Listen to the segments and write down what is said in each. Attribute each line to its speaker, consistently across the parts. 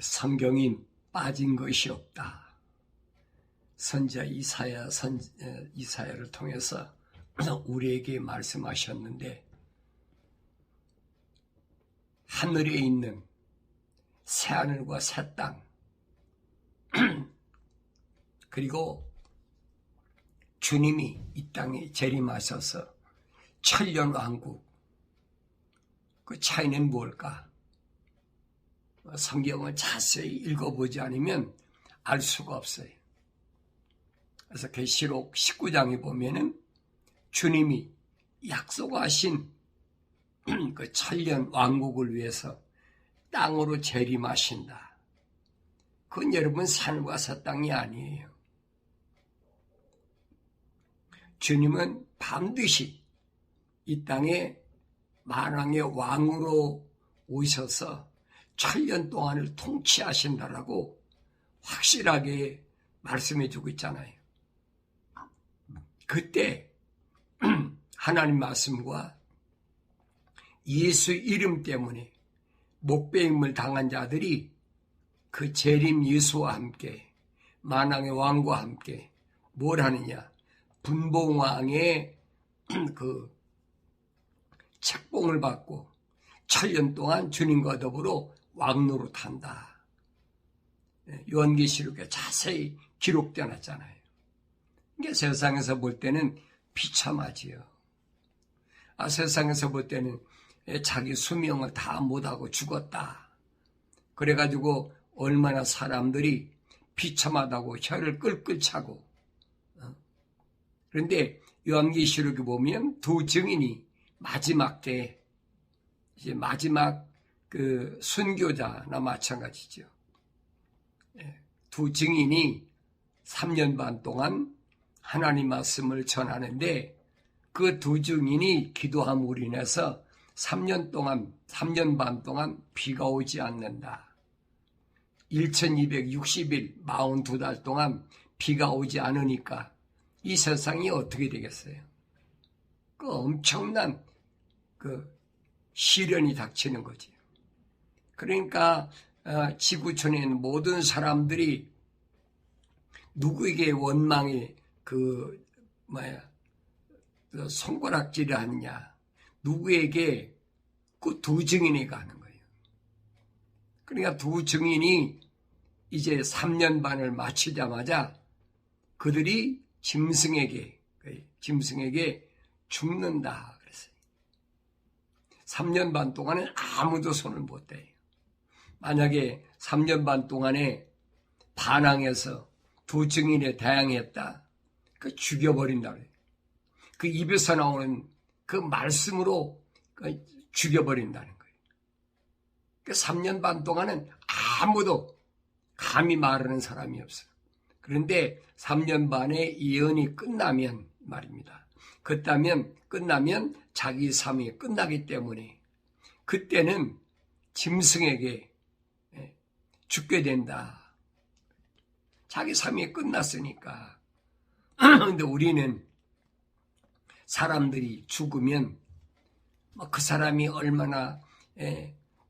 Speaker 1: 성경이 빠진 것이 없다. 선지자 이사야를 통해서 우리에게 말씀하셨는데, 하늘에 있는 새하늘과 새 땅, 그리고 주님이 이 땅에 재림하셔서 천년왕국, 그 차이는 뭘까? 성경을 자세히 읽어보지 않으면 알 수가 없어요. 그래서 계시록 19장에 보면은 주님이 약속하신 그 천년 왕국을 위해서 땅으로 재림하신다. 그건 여러분 산과 새 땅이 아니에요. 주님은 반드시 이 땅에 만왕의 왕으로 오셔서 천년 동안을 통치하신다라고 확실하게 말씀해주고 있잖아요. 그때 하나님 말씀과 예수 이름 때문에 목배임을 당한 자들이 그 재림 예수와 함께 만왕의 왕과 함께 뭘 하느냐? 분봉왕의 그 책봉을 받고 천년 동안 주님과 더불어 왕노릇한다. 요한계시록에 자세히 기록되어 놨잖아요. 이게 세상에서 볼 때는 비참하지요. 세상에서 볼 때는 자기 수명을 다 못하고 죽었다. 그래가지고 얼마나 사람들이 비참하다고 혀를 끌끌 차고. 그런데 요한계시록에 보면 두 증인이 마지막 때, 이제 마지막 그 순교자나 마찬가지죠. 두 증인이 3년 반 동안 하나님 말씀을 전하는데, 그 두 증인이 기도함으로 인해서 3년 반 동안 비가 오지 않는다. 1260일, 42달 동안 비가 오지 않으니까 이 세상이 어떻게 되겠어요? 그 엄청난 그 시련이 닥치는 거지. 그러니까 지구촌에 있는 모든 사람들이 누구에게 원망의 손가락질을 하느냐, 누구에게 그 두 증인이 가는 거예요. 그러니까 두 증인이 이제 3년 반을 마치자마자 그들이 짐승에게 죽는다 그랬어요. 3년 반 동안은 아무도 손을 못 대요. 만약에 3년 반 동안에 반항해서 두 증인에 대항했다, 그 죽여버린다 그래요. 그 입에서 나오는 그 말씀으로 죽여버린다는 거예요. 그 3년 반 동안은 아무도 감히 말하는 사람이 없어요. 그런데 3년 반의 예언이 끝나면 말입니다. 끝나면 자기 삶이 끝나기 때문에 그때는 짐승에게 죽게 된다. 자기 삶이 끝났으니까. 그런데 우리는 사람들이 죽으면 그 사람이 얼마나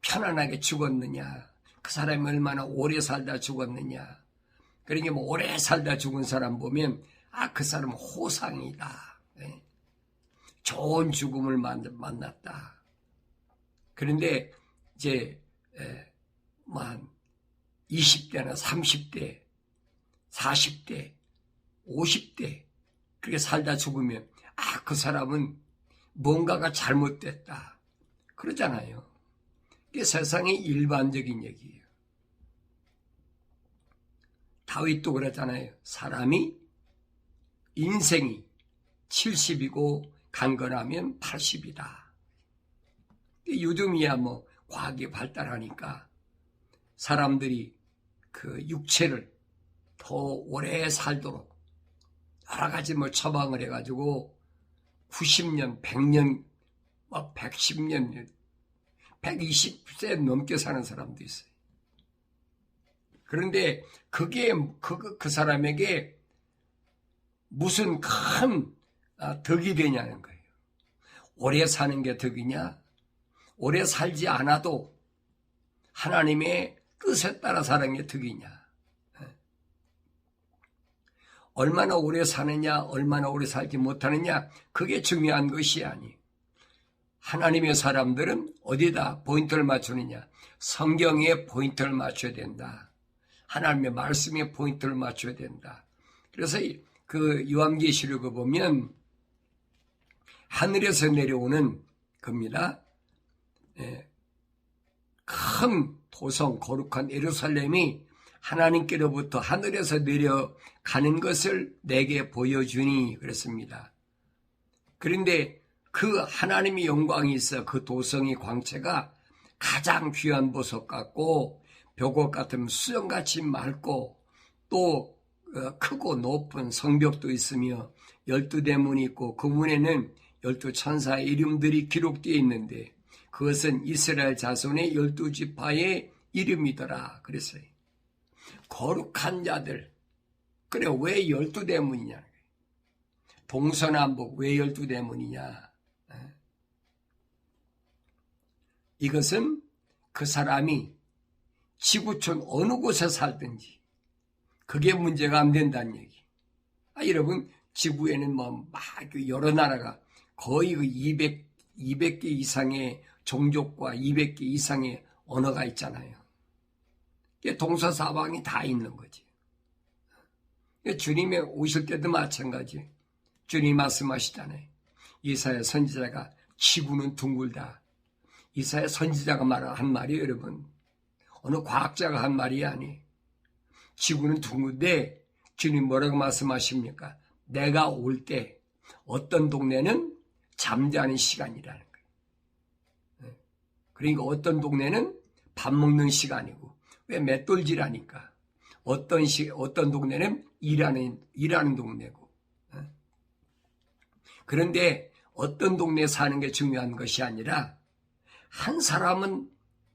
Speaker 1: 편안하게 죽었느냐, 그 사람이 얼마나 오래 살다 죽었느냐. 그러니까 오래 살다 죽은 사람 보면 그 사람은 호상이다. 좋은 죽음을 만났다. 그런데 이제 한 20대나 30대, 40대, 50대 그렇게 살다 죽으면 그 사람은 뭔가가 잘못됐다. 그러잖아요. 이게 세상의 일반적인 얘기예요. 다윗도 그랬잖아요. 사람이 인생이 70이고 강건하면 80이다. 요즘이야 과학이 발달하니까 사람들이 그 육체를 더 오래 살도록 여러 가지 처방을 해가지고 90년, 100년, 110년, 120세 넘게 사는 사람도 있어요. 그런데 그게 그 사람에게 무슨 큰 덕이 되냐는 거예요. 오래 사는 게 덕이냐? 오래 살지 않아도 하나님의 뜻에 따라 사는 게 덕이냐. 얼마나 오래 사느냐, 얼마나 오래 살지 못하느냐, 그게 중요한 것이 아니. 하나님의 사람들은 어디다 포인트를 맞추느냐? 성경에 포인트를 맞춰야 된다. 하나님의 말씀에 포인트를 맞춰야 된다. 그래서 그 요한계시록을 보면 하늘에서 내려오는 겁니다. 큰 도성 거룩한 예루살렘이 하나님께로부터 하늘에서 내려가는 것을 내게 보여주니 그랬습니다. 그런데 그 하나님의 영광이 있어 그 도성의 광채가 가장 귀한 보석 같고 벽옥 같은 수정같이 맑고 또 크고 높은 성벽도 있으며 12대문이 있고 그 문에는 12천사의 이름들이 기록되어 있는데 그것은 이스라엘 자손의 12지파의 이름이더라 그랬어요. 거룩한 자들. 그래 왜 12대문이냐. 동서남북 왜 12대문이냐. 이것은 그 사람이 지구촌 어느 곳에 살든지 그게 문제가 안 된다는 얘기. 여러분 지구에는 막 여러 나라가 거의 200개 이상의 종족과 200개 이상의 언어가 있잖아요. 동서사방이 다 있는 거지. 주님이 오실 때도 마찬가지. 주님 말씀하시잖아요. 이사야 선지자가 지구는 둥글다. 이사야 선지자가 한 말이에요, 여러분. 어느 과학자가 한 말이 아니. 지구는 둥근데 주님 뭐라고 말씀하십니까? 내가 올 때 어떤 동네는 잠자는 시간이라는 거예요. 그러니까 어떤 동네는 밥 먹는 시간이고 왜 맷돌질하니까 어떤 동네는 일하는 동네고. 그런데 어떤 동네에 사는 게 중요한 것이 아니라 한 사람은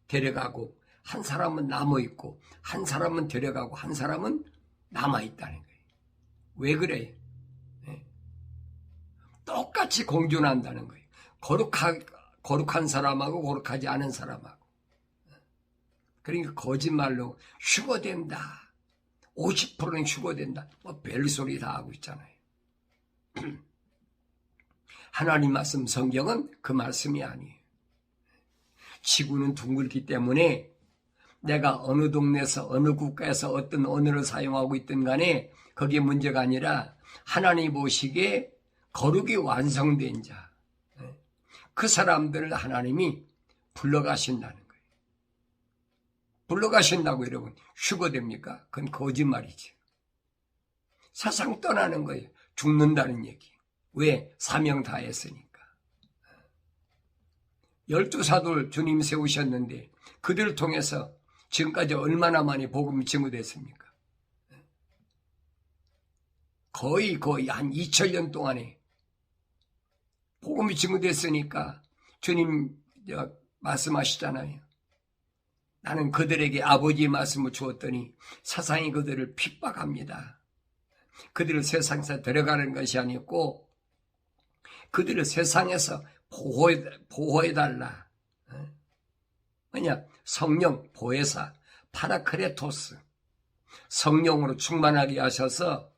Speaker 1: 데려가고 한 사람은 남아있고 한 사람은 데려가고 한 사람은 남아있다는 거예요. 왜 그래요? 똑같이 공존한다는 거예요. 거룩한 사람하고 거룩하지 않은 사람하고. 그러니까 거짓말로 휴거된다. 50%는 휴거된다. 별소리 다 하고 있잖아요. 하나님 말씀 성경은 그 말씀이 아니에요. 지구는 둥글기 때문에 내가 어느 동네에서 어느 국가에서 어떤 언어를 사용하고 있든 간에 그게 문제가 아니라 하나님 보시기에 거룩이 완성된 자, 그 사람들을 하나님이 불러가신다는 거예요. 불러가신다고 여러분 휴거됩니까? 그건 거짓말이죠. 세상 떠나는 거예요. 죽는다는 얘기. 왜? 사명 다했으니까. 12사도를 주님 세우셨는데 그들을 통해서 지금까지 얼마나 많이 복음이 증거됐습니까? 거의 한 2000년 동안에 복음이 증거됐으니까 주님 말씀하시잖아요. 나는 그들에게 아버지의 말씀을 주었더니 세상이 그들을 핍박합니다. 그들을 세상에서 데려가는 것이 아니었고 그들을 세상에서 보호해달라. 뭐냐? 성령, 보혜사, 파라크레토스. 성령으로 충만하게 하셔서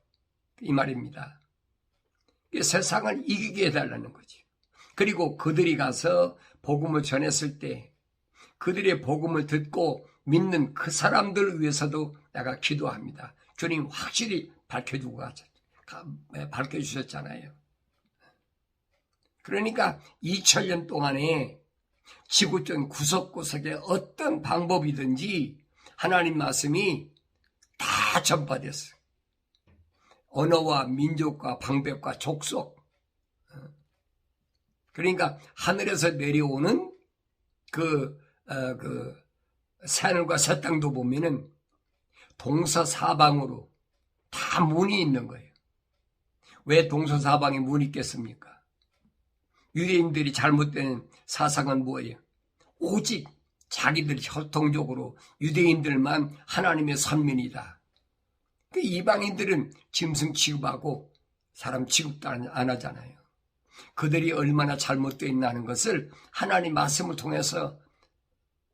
Speaker 1: 이 말입니다. 세상을 이기게 해달라는 거지. 그리고 그들이 가서 복음을 전했을 때 그들의 복음을 듣고 믿는 그 사람들을 위해서도 내가 기도합니다. 주님 확실히 밝혀주셨잖아요. 그러니까 2000년 동안에 지구촌 구석구석에 어떤 방법이든지 하나님 말씀이 다 전파됐어요. 언어와 민족과 방법과 족속. 그러니까 하늘에서 내려오는 그 새하늘과 새 땅도 보면은 동서사방으로 다 문이 있는 거예요. 왜 동서사방에 문이 있겠습니까? 유대인들이 잘못된 사상은 뭐예요? 오직 자기들 혈통적으로 유대인들만 하나님의 선민이다. 그 이방인들은 짐승 취급하고 사람 취급도 안 하잖아요. 그들이 얼마나 잘못되어 있나는 것을 하나님 말씀을 통해서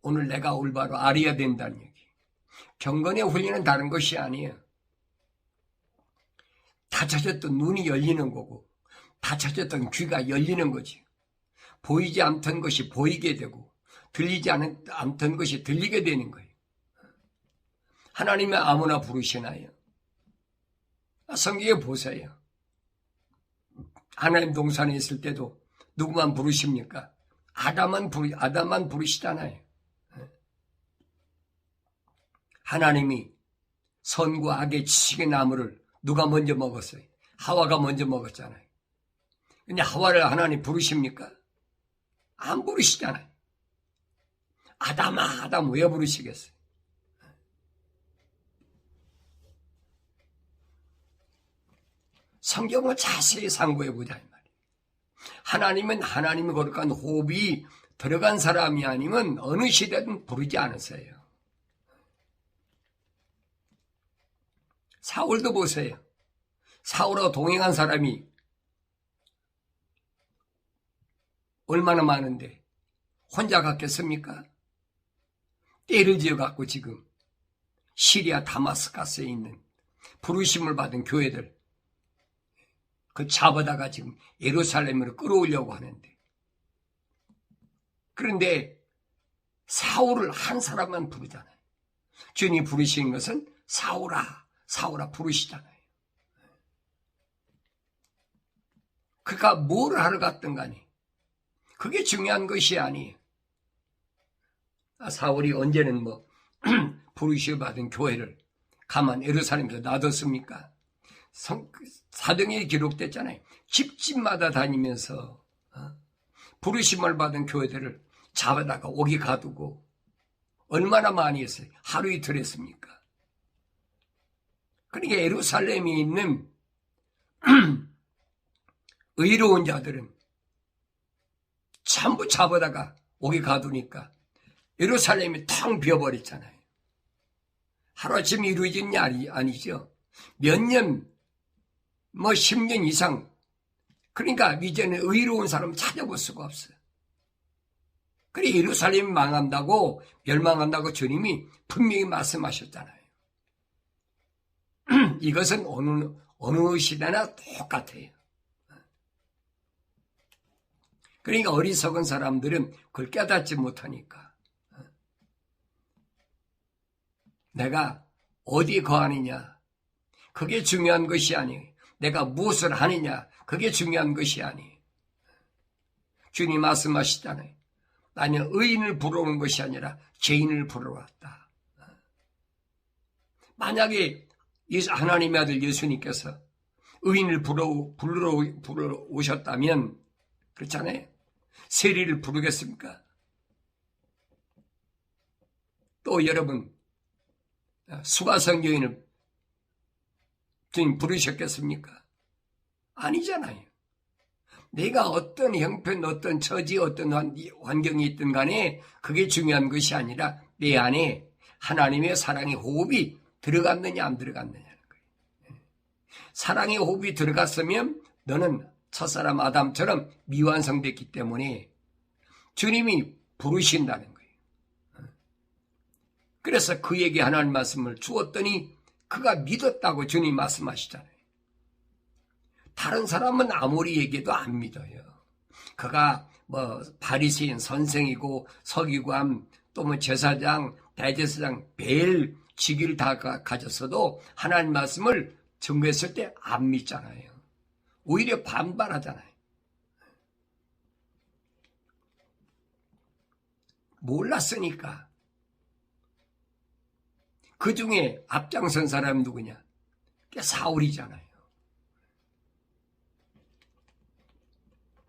Speaker 1: 오늘 내가 올바로 알아야 된다는 얘기. 경건의 훈련은 다른 것이 아니에요. 닫혀졌던 눈이 열리는 거고 닫혀졌던 귀가 열리는 거지. 보이지 않던 것이 보이게 되고 들리지 않던 것이 들리게 되는 거예요. 하나님은 아무나 부르시나요? 성경에 보세요. 하나님 동산에 있을 때도 누구만 부르십니까? 아담만 부르시잖아요. 하나님이 선과 악의 지식의 나무를 누가 먼저 먹었어요? 하와가 먼저 먹었잖아요. 근데 하와를 하나님 부르십니까? 안 부르시잖아요. 아담아, 아담 왜 부르시겠어요? 성경을 자세히 상고해보자 이 말이에요. 하나님은 하나님의 거룩한 호흡이 들어간 사람이 아니면 어느 시대든 부르지 않으세요. 사울도 보세요. 사울하고 동행한 사람이 얼마나 많은데 혼자 갔겠습니까? 때를 지어갖고 지금 시리아 다마스카스에 있는 부르심을 받은 교회들 그 잡아다가 지금 예루살렘으로 끌어오려고 하는데, 그런데 사울을 한 사람만 부르잖아요. 주님이 부르시는 것은 사울아, 사울아 부르시잖아요. 그가 뭘 하러 갔든 간에 그게 중요한 것이 아니에요. 사울이 언제는 부르심을 받은 교회를 가만 예루살렘에서 놔뒀습니까? 사도행전에 기록됐잖아요. 집집마다 다니면서 부르심을 받은 교회들을 잡아다가 옥에 가두고 얼마나 많이 했어요. 하루 이틀 했습니까? 그러니까 예루살렘에 있는 의로운 자들은 전부 잡아다가 옥에 가두니까 예루살렘이 텅 비어버렸잖아요. 하루아침에 이루어진 일이 아니죠. 몇 년, 10년 이상. 그러니까 이제는 의로운 사람 찾아볼 수가 없어요. 그래 예루살렘이 망한다고, 멸망한다고 주님이 분명히 말씀하셨잖아요. 이것은 어느 시대나 똑같아요. 그러니까 어리석은 사람들은 그걸 깨닫지 못하니까. 내가 어디 거하느냐, 그게 중요한 것이 아니에요. 내가 무엇을 하느냐, 그게 중요한 것이 아니에요. 주님 말씀하시잖아요. 나는 의인을 부르는 것이 아니라 죄인을 부르러 왔다. 만약에 하나님의 아들 예수님께서 의인을 부르러 오셨다면, 그렇잖아요. 세리를 부르겠습니까? 또 여러분, 수가성 여인을 주님 부르셨겠습니까? 아니잖아요. 내가 어떤 형편, 어떤 처지, 어떤 환경이 있든 간에 그게 중요한 것이 아니라 내 안에 하나님의 사랑의 호흡이 들어갔느냐 안 들어갔느냐는 거예요. 사랑의 호흡이 들어갔으면 너는 첫사람 아담처럼 미완성됐기 때문에 주님이 부르신다는 거예요. 그래서 그에게 하나님 말씀을 주었더니 그가 믿었다고 주님 말씀하시잖아요. 다른 사람은 아무리 얘기해도 안 믿어요. 그가 바리새인 선생이고 서기관 또 제사장, 대제사장 별 직위를 다 가졌어도 하나님 말씀을 증거했을 때 안 믿잖아요. 오히려 반발하잖아요. 몰랐으니까. 그 중에 앞장선 사람이 누구냐? 사울이잖아요.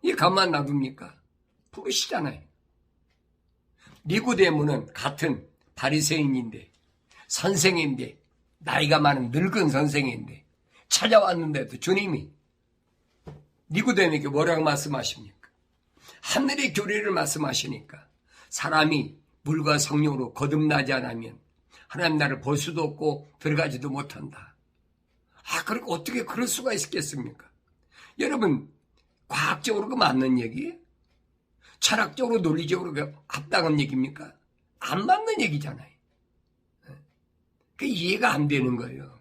Speaker 1: 이 가만 놔둡니까? 부르시잖아요. 니고데모는 같은 바리새인인데 선생인데 나이가 많은 늙은 선생인데 찾아왔는데도 주님이 니고데모에게 뭐라고 말씀하십니까? 하늘의 교리를 말씀하시니까 사람이 물과 성령으로 거듭나지 않으면 하나님 나라를 볼 수도 없고 들어가지도 못한다. 그러니까 어떻게 그럴 수가 있겠습니까? 여러분, 과학적으로 그 맞는 얘기예요? 철학적으로 논리적으로 그 합당한 얘기입니까? 안 맞는 얘기잖아요. 그 이해가 안 되는 거예요.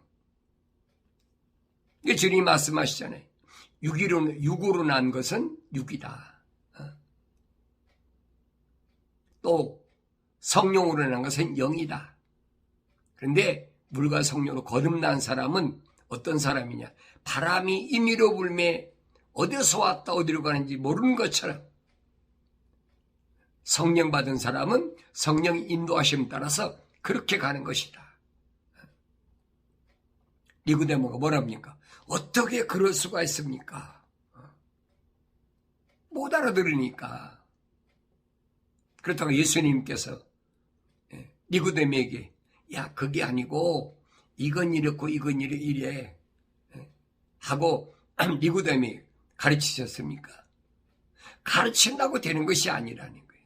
Speaker 1: 이게 주님이 말씀하시잖아요. 육으로 난 것은 육이다. 또 성령으로 난 것은 영이다. 그런데 물과 성령으로 거듭난 사람은 어떤 사람이냐? 바람이 임의로 불매 어디서 왔다 어디로 가는지 모르는 것처럼 성령 받은 사람은 성령 인도하심 따라서 그렇게 가는 것이다. 니고데모가 뭐랍니까? 어떻게 그럴 수가 있습니까? 못 알아들으니까. 그렇다고 예수님께서 니고데모에게 야 그게 아니고 이건 이렇고 이건 이래 하고 니고데모이 가르치셨습니까? 가르친다고 되는 것이 아니라는 거예요.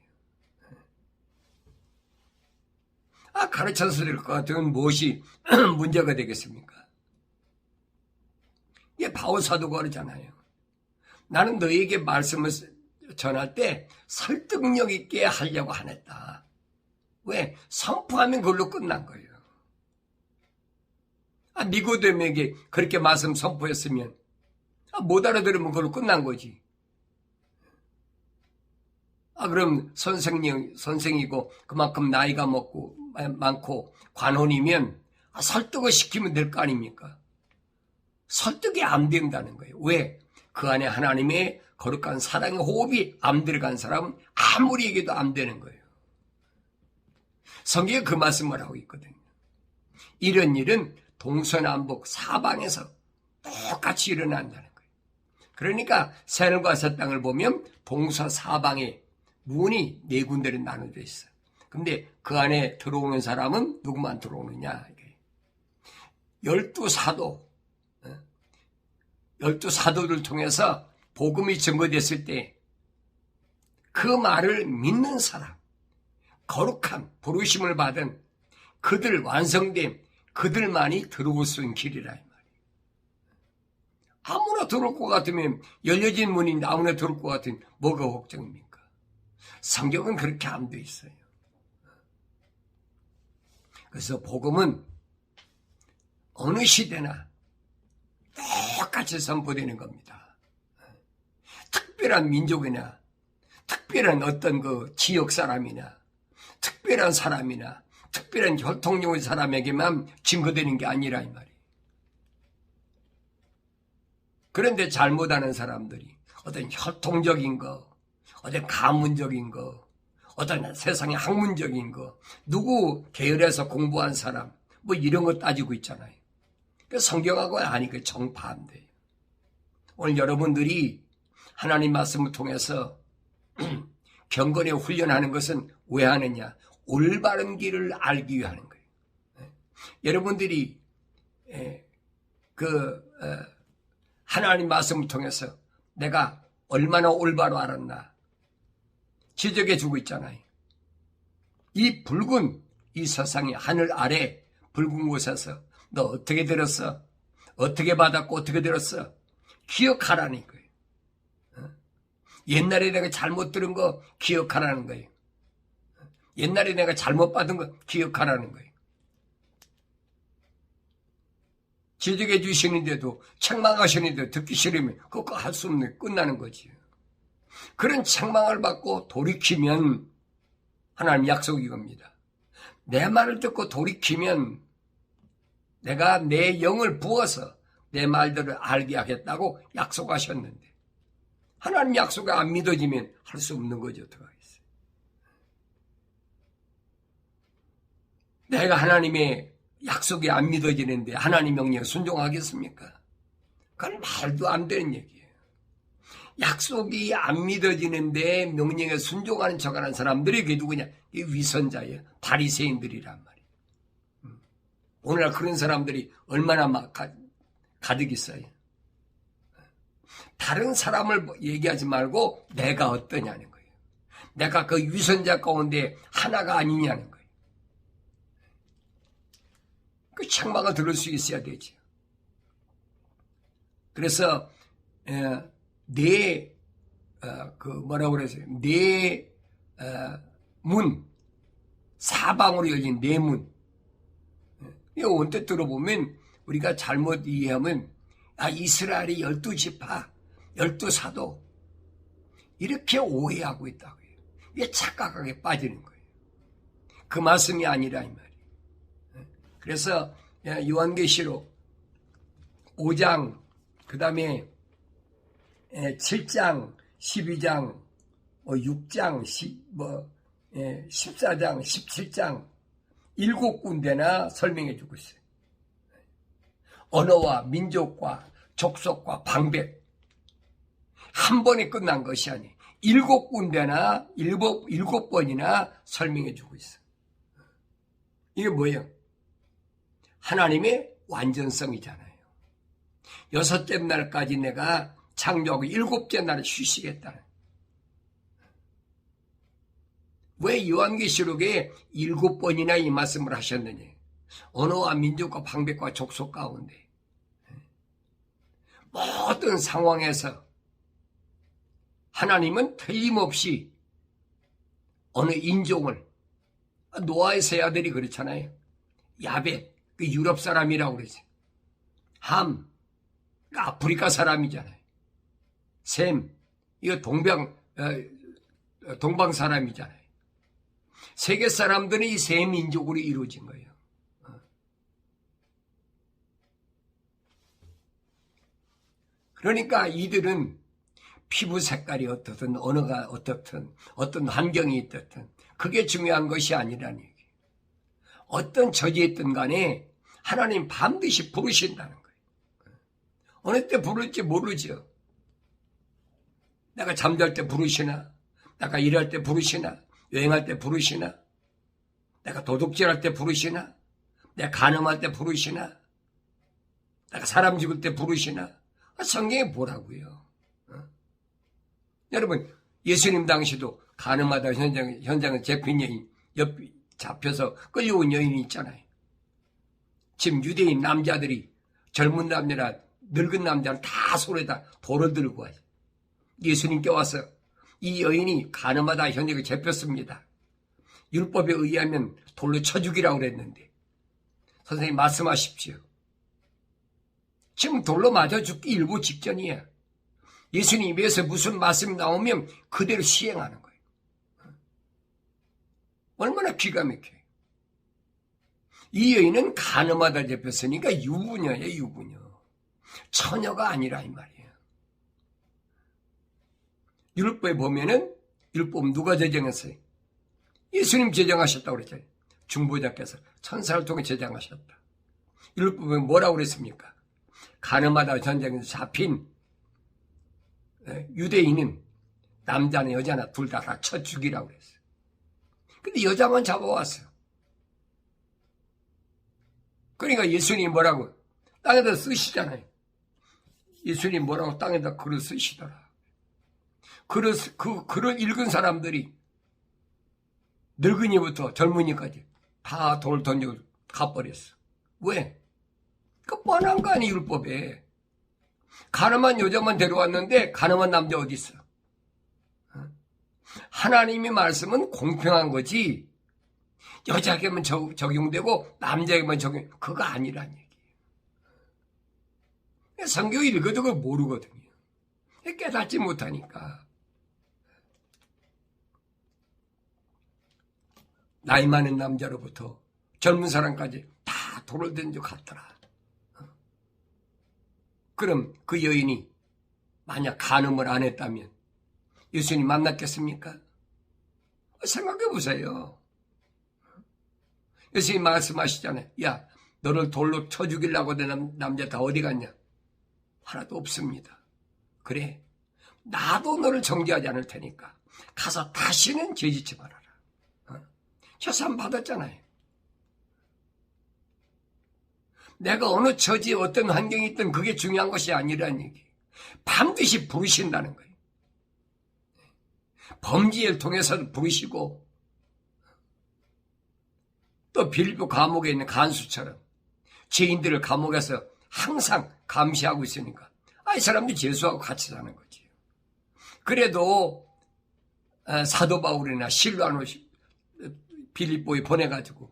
Speaker 1: 가르쳐서 될 것 같으면 무엇이 문제가 되겠습니까? 이게 바울 사도가 그러잖아요. 나는 너에게 말씀을 전할 때 설득력 있게 하려고 안 했다. 왜? 선포하면 그걸로 끝난 거예요. 니고데모에게 그렇게 말씀 선포했으면 못 알아들으면 그걸로 끝난 거지. 그럼 선생이고 그만큼 나이가 많고 관원이면 설득을 시키면 될 거 아닙니까? 설득이 안 된다는 거예요. 왜? 그 안에 하나님의 거룩한 사랑의 호흡이 안 들어간 사람은 아무리 얘기해도 안 되는 거예요. 성경에 그 말씀을 하고 있거든요. 이런 일은 동서남북 사방에서 똑같이 일어난다는 거예요. 그러니까 새하늘과 새 땅을 보면 동서사방에 문이 4군데로 나눠져 있어요. 근데 그 안에 들어오는 사람은 누구만 들어오느냐? 12사도를 통해서 복음이 증거됐을 때 그 말을 믿는 사람, 거룩한 부르심을 받은 그들 완성된 그들만이 들어올 수 있는 길이라 이 말이에요. 아무나 들어올 것 같으면 열려진 문인데 아무나 들어올 것 같으면 뭐가 걱정입니까? 성경은 그렇게 안 돼 있어요. 그래서 복음은 어느 시대나 똑같이 선포되는 겁니다. 특별한 민족이나 특별한 어떤 그 지역 사람이나 특별한 사람이나 특별한 혈통적인 사람에게만 증거되는 게 아니라 이 말이에요. 그런데 잘못하는 사람들이 어떤 혈통적인 거, 어떤 가문적인 거, 어떤 세상의 학문적인 거, 누구 계열에서 공부한 사람, 뭐 이런 거 따지고 있잖아요. 성경하고 아니까 정반대예요. 오늘 여러분들이 하나님 말씀을 통해서 경건에 훈련하는 것은 왜 하느냐? 올바른 길을 알기 위해 하는 거예요. 여러분들이 하나님 말씀을 통해서 내가 얼마나 올바로 알았나 지적해 주고 있잖아요. 이 붉은 이 세상의 하늘 아래 붉은 곳에서 너 어떻게 들었어? 어떻게 받았고 어떻게 들었어? 기억하라는 거예요. 옛날에 내가 잘못 들은 거 기억하라는 거예요. 옛날에 내가 잘못 받은 거 기억하라는 거예요. 지적해 주시는데도 책망하시는데도 듣기 싫으면 그거 할 수 없는 끝나는 거지. 그런 책망을 받고 돌이키면 하나님 약속이 겁니다. 내 말을 듣고 돌이키면 내가 내 영을 부어서 내 말들을 알게 하겠다고 약속하셨는데 하나님 약속이 안 믿어지면 할 수 없는 거죠. 어떡하겠어요. 내가 하나님의 약속이 안 믿어지는데 하나님 명령에 순종하겠습니까? 그건 말도 안 되는 얘기예요. 약속이 안 믿어지는데 명령에 순종하는 척하는 사람들이 그게 누구냐? 이 위선자예요. 바리새인들이란 말이에요. 오늘날 그런 사람들이 얼마나 가득 있어요. 다른 사람을 얘기하지 말고 내가 어떠냐는 거예요. 내가 그 위선자 가운데 하나가 아니냐는 거예요. 그 책망을 들을 수 있어야 되죠. 그래서 뭐라고 그러세요? 문 사방으로 열린 네 문 이거 언뜻 들어보면 우리가 잘못 이해하면 이스라엘이 12지파, 12사도 이렇게 오해하고 있다고요. 이게 착각하게 빠지는 거예요. 그 말씀이 아니라 이 말이에요. 그래서 요한계시록 5장, 그 다음에 7장, 12장, 6장, 14장, 17장 7군데나 설명해 주고 있어요. 언어와 민족과 족속과 방백 한 번에 끝난 것이 아니에요. 7군데나 7번이나 설명해 주고 있어요. 이게 뭐예요? 하나님의 완전성이잖아요. 6째 날까지 내가 창조하고 7째 날에 쉬시겠다는. 왜 요한계시록에 7번이나 이 말씀을 하셨느냐? 언어와 민족과 방백과 족속 가운데 모든 상황에서 하나님은 틀림없이 어느 인종을, 노아의 세 아들이 그렇잖아요. 야벳, 그 유럽 사람이라고 그러죠. 함, 그 아프리카 사람이잖아요. 셈, 이거 동방 사람이잖아요. 세계 사람들은 이 세 민족으로 이루어진 거예요. 그러니까 이들은 피부 색깔이 어떻든 언어가 어떻든 어떤 환경이 있든 그게 중요한 것이 아니라는 얘기예요. 어떤 처지에 있든 간에 하나님 반드시 부르신다는 거예요. 어느 때 부를지 모르죠. 내가 잠잘 때 부르시나, 내가 일할 때 부르시나, 여행할 때 부르시나, 내가 도둑질할 때 부르시나, 내가 간음할 때 부르시나, 내가 사람 죽을 때 부르시나. 성경에 뭐라고요? 여러분, 예수님 당시도 간음하다 현장에 잡힌 여인, 잡혀서 끌려온 여인이 있잖아요. 지금 유대인 남자들이 젊은 남자나 늙은 남자는 다 손에다 돌을 들고 와요. 예수님께 와서 이 여인이 간음하다 현장에 잡혔습니다. 율법에 의하면 돌로 쳐 죽이라고 그랬는데 선생님 말씀하십시오. 지금 돌로 맞아 죽기 일부 직전이에요. 예수님 입에서 무슨 말씀이 나오면 그대로 시행하는 거예요. 얼마나 기가 막혀요. 이 여인은 간음하다 잡혔으니까 유부녀예요, 유부녀. 처녀가 아니라 이 말이에요. 율법에 보면은 율법 누가 제정했어요? 예수님 제정하셨다고 그랬잖아요. 중보자께서 천사를 통해 제정하셨다. 율법에 뭐라고 그랬습니까? 간음하다 전쟁에서 잡힌 유대인은 남자나 여자나 둘 다 쳐 죽이라고 그랬어요. 근데 여자만 잡아왔어요. 그러니까 예수님이 뭐라고? 땅에다 쓰시잖아요. 예수님 뭐라고 땅에다 글을 쓰시더라. 글을 읽은 사람들이 늙은이부터 젊은이까지 다 돌 던지고 가버렸어. 왜? 그 뻔한 거 아니에요, 율법에. 가늠한 여자만 데려왔는데 가늠한 남자 어디 있어? 하나님의 말씀은 공평한 거지 여자에게만 적용되고 남자에게만 적용, 그거 아니란 얘기예요. 성경 읽어도 그걸 모르거든요. 깨닫지 못하니까. 나이 많은 남자로부터 젊은 사람까지 다 돌을 던져 갔더라. 그럼 그 여인이 만약 간음을 안 했다면 예수님 만났겠습니까? 생각해 보세요. 예수님 말씀하시잖아요. 야, 너를 돌로 쳐 죽이려고 하던 남자 다 어디 갔냐? 하나도 없습니다. 그래, 나도 너를 정죄하지 않을 테니까 가서 다시는 죄짓지 말아라. 처산 받았잖아요. 내가 어느 처지에 어떤 환경이 있든 그게 중요한 것이 아니라는 얘기. 반드시 부르신다는 거예요. 범죄를 통해서 부르시고 또 빌보 감옥에 있는 간수처럼 죄인들을 감옥에서 항상 감시하고 있으니까 이 사람들이 죄수하고 같이 사는 거지. 그래도 사도 바울이나 실로아노 빌립보에 보내가지고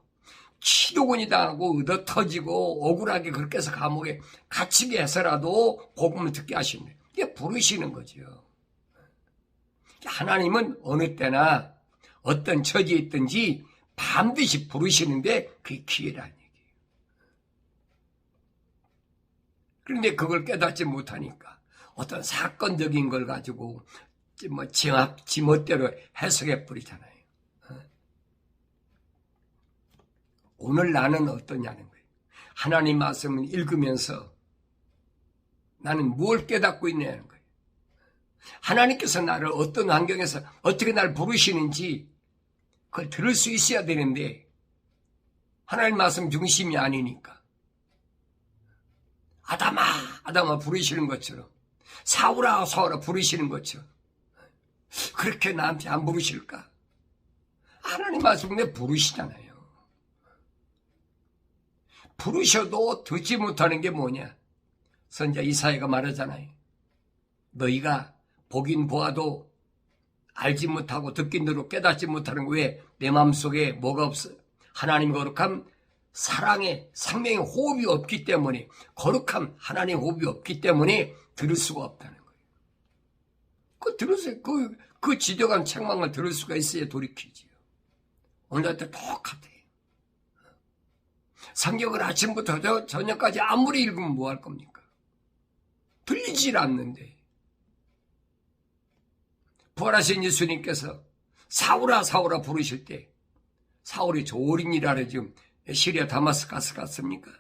Speaker 1: 치도군이 당하고 얻어 터지고 억울하게 그렇게 해서 감옥에 갇히게 해서라도 복음을 듣게 하시는, 이게 부르시는 거죠. 하나님은 어느 때나 어떤 처지에 있든지 반드시 부르시는데 그게 기회라는 얘기예요. 그런데 그걸 깨닫지 못하니까 어떤 사건적인 걸 가지고 지 멋대로 해석해 버리잖아요. 오늘 나는 어떠냐는 거예요. 하나님 말씀을 읽으면서 나는 뭘 깨닫고 있냐는 거예요. 하나님께서 나를 어떤 환경에서 어떻게 나를 부르시는지 그걸 들을 수 있어야 되는데 하나님 말씀 중심이 아니니까 아담아 부르시는 것처럼, 사울아 부르시는 것처럼 그렇게 나한테 안 부르실까? 하나님 말씀에 부르시잖아요. 부르셔도 듣지 못하는 게 뭐냐? 선지자 이사야가 말하잖아요. 너희가 보긴 보아도 알지 못하고 듣긴 들어 깨닫지 못하는 거 왜? 내 마음속에 뭐가 없어? 하나님 거룩함, 사랑의 생명의 호흡이 없기 때문에, 거룩함, 하나님의 호흡이 없기 때문에 들을 수가 없다는 거예요. 그 들으세요. 그 지저간 책망을 들을 수가 있어야 돌이키지요. 오늘한테 똑같아요. 성경을 아침부터 저녁까지 아무리 읽으면 뭐 할 겁니까? 들리질 않는데. 부활하신 예수님께서 사울아 부르실 때 사울이 조린이라를 지금 시리아 다마스카스 갔습니까?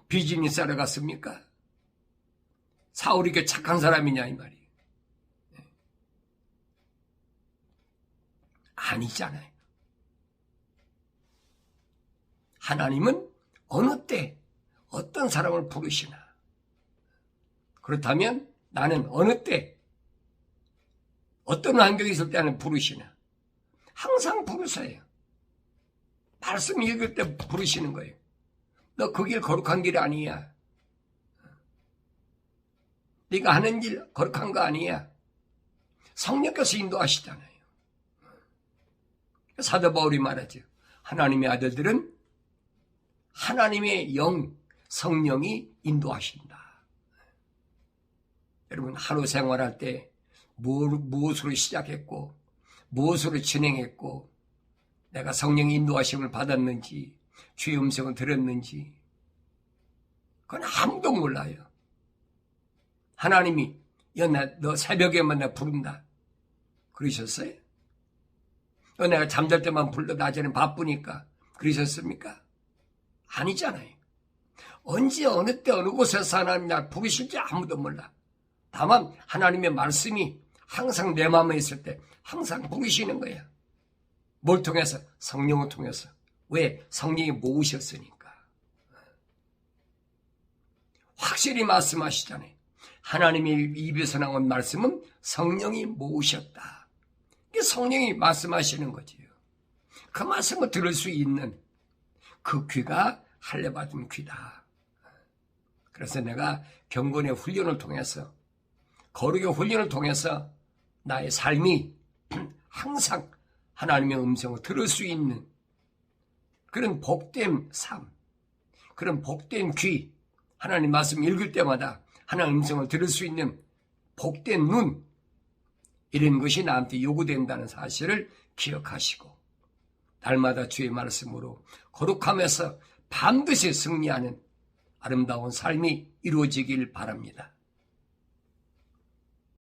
Speaker 1: 비즈니 싸러 갔습니까? 사울이 그 착한 사람이냐 이 말이에요. 아니잖아요. 하나님은 어느 때 어떤 사람을 부르시나? 그렇다면 나는 어느 때 어떤 환경이 있을 때 나는 부르시나? 항상 부르세요. 말씀 읽을 때 부르시는 거예요. 너 그 길 거룩한 길 아니야. 네가 하는 일 거룩한 거 아니야. 성령께서 인도하시잖아요. 사도 바울이 말하죠. 하나님의 아들들은 하나님의 영, 성령이 인도하신다. 여러분 하루 생활할 때 무엇으로 시작했고 무엇으로 진행했고 내가 성령의 인도하심을 받았는지 주의 음성을 들었는지 그건 아무도 몰라요. 하나님이 너 새벽에만 나 부른다 그러셨어요? 내가 잠잘 때만 불러 낮에는 바쁘니까 그러셨습니까? 아니잖아요. 언제 어느 때 어느 곳에서 하나님 날 부르실지 아무도 몰라. 다만 하나님의 말씀이 항상 내 마음에 있을 때 항상 부르시는 거야. 뭘 통해서? 성령을 통해서. 왜? 성령이 모으셨으니까. 확실히 말씀하시잖아요. 하나님의 입에서 나온 말씀은 성령이 모으셨다. 이게 성령이 말씀하시는 거지요. 그 말씀을 들을 수 있는 그 귀가 할례받은 귀다. 그래서 내가 경건의 훈련을 통해서 거룩의 훈련을 통해서 나의 삶이 항상 하나님의 음성을 들을 수 있는 그런 복된 삶, 그런 복된 귀, 하나님 말씀 읽을 때마다 하나님 음성을 들을 수 있는 복된 눈, 이런 것이 나한테 요구된다는 사실을 기억하시고 날마다 주의 말씀으로 거룩함에서 반드시 승리하는 아름다운 삶이 이루어지길 바랍니다.